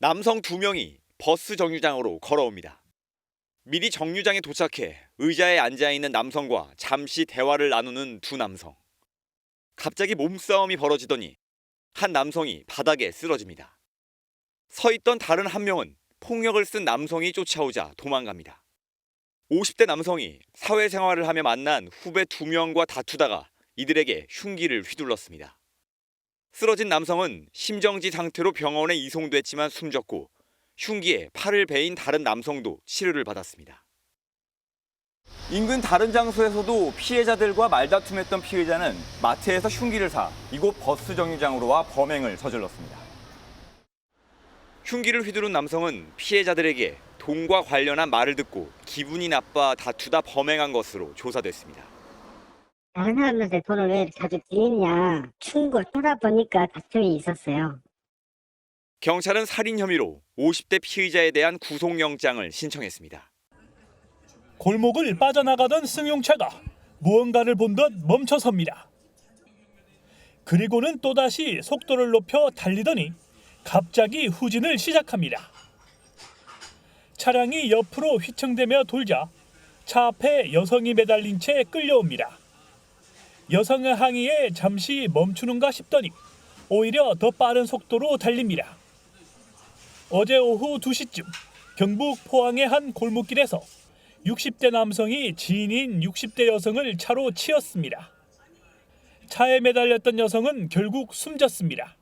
남성 2명이 버스 정류장으로 걸어옵니다. 미리 정류장에 도착해 의자에 앉아있는 남성과 잠시 대화를 나누는 두 남성. 갑자기 몸싸움이 벌어지더니 한 남성이 바닥에 쓰러집니다. 서 있던 다른 한 명은 폭력을 쓴 남성이 쫓아오자 도망갑니다. 50대 남성이 사회생활을 하며 만난 후배 2명과 다투다가 이들에게 흉기를 휘둘렀습니다. 쓰러진 남성은 심정지 상태로 병원에 이송됐지만 숨졌고 흉기에 팔을 베인 다른 남성도 치료를 받았습니다. 인근 다른 장소에서도 피해자들과 말다툼했던 피해자는 마트에서 흉기를 사 이곳 버스 정류장으로 와 범행을 저질렀습니다. 흉기를 휘두른 남성은 피해자들에게 돈과 관련한 말을 듣고 기분이 나빠 다투다 범행한 것으로 조사됐습니다. 다른 사람들한테 돈을 왜 자주 빌리냐 충고 하다 보니까 다툼이 있었어요. 경찰은 살인 혐의로 50대 피의자에 대한 구속영장을 신청했습니다. 골목을 빠져나가던 승용차가 무언가를 본 듯 멈춰섭니다. 그리고는 또다시 속도를 높여 달리더니 갑자기 후진을 시작합니다. 차량이 옆으로 휘청대며 돌자 차 앞에 여성이 매달린 채 끌려옵니다. 여성의 항의에 잠시 멈추는가 싶더니 오히려 더 빠른 속도로 달립니다. 어제 오후 2시쯤 경북 포항의 한 골목길에서 60대 남성이 지인인 60대 여성을 차로 치었습니다. 차에 매달렸던 여성은 결국 숨졌습니다.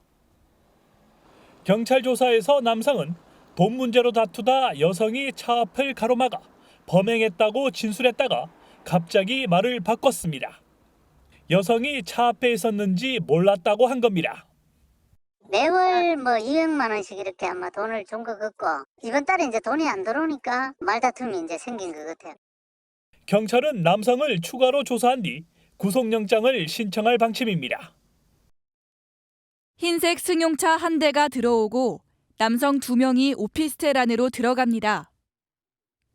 경찰 조사에서 남성은 돈 문제로 다투다 여성이 차 앞을 가로막아 범행했다고 진술했다가 갑자기 말을 바꿨습니다. 여성이 차 앞에 있었는지 몰랐다고 한 겁니다. 매월 200만 원씩 이렇게 아마 돈을 준 것 같고 이번 달에 이제 돈이 안 들어오니까 말다툼이 이제 생긴 것 같아요. 경찰은 남성을 추가로 조사한 뒤 구속영장을 신청할 방침입니다. 흰색 승용차 한 대가 들어오고 남성 2명이 오피스텔 안으로 들어갑니다.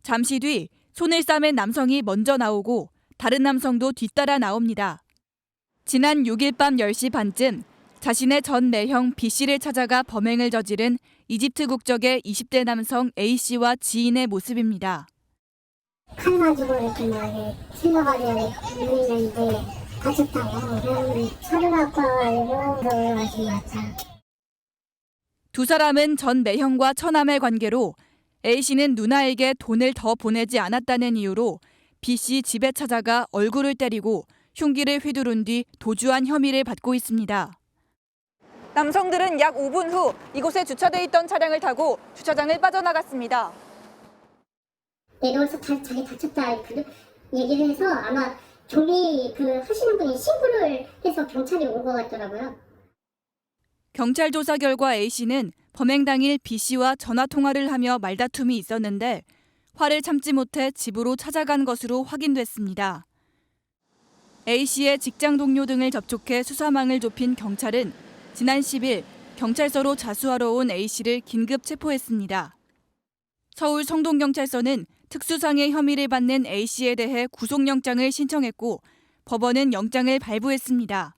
잠시 뒤 손을 싸맨 남성이 먼저 나오고 다른 남성도 뒤따라 나옵니다. 지난 6일 밤 10시 반쯤 자신의 전 매형 B씨를 찾아가 범행을 저지른 이집트 국적의 20대 남성 A씨와 지인의 모습입니다. 칼 가지고 이렇게 막 실려가지고 있는데 다쳤다고 그러면 서류 갖고 와가지고 들어가신 것 같아요. 두 사람은 전 매형과 처남의 관계로 A씨는 누나에게 돈을 더 보내지 않았다는 이유로 B씨 집에 찾아가 얼굴을 때리고 흉기를 휘두른 뒤 도주한 혐의를 받고 있습니다. 남성들은 약 5분 후 이곳에 주차돼 있던 차량을 타고 주차장을 빠져나갔습니다. 내려와서 자기 다쳤다 얘기를 해서 아마 조리 하시는 분이 신고를 해서 경찰이 온 것 같더라고요. 경찰 조사 결과 A씨는 범행 당일 B씨와 전화 통화를 하며 말다툼이 있었는데 화를 참지 못해 집으로 찾아간 것으로 확인됐습니다. A씨의 직장 동료 등을 접촉해 수사망을 좁힌 경찰은 지난 10일 경찰서로 자수하러 온 A씨를 긴급 체포했습니다. 서울 성동경찰서는 특수상해 혐의를 받는 A씨에 대해 구속영장을 신청했고 법원은 영장을 발부했습니다.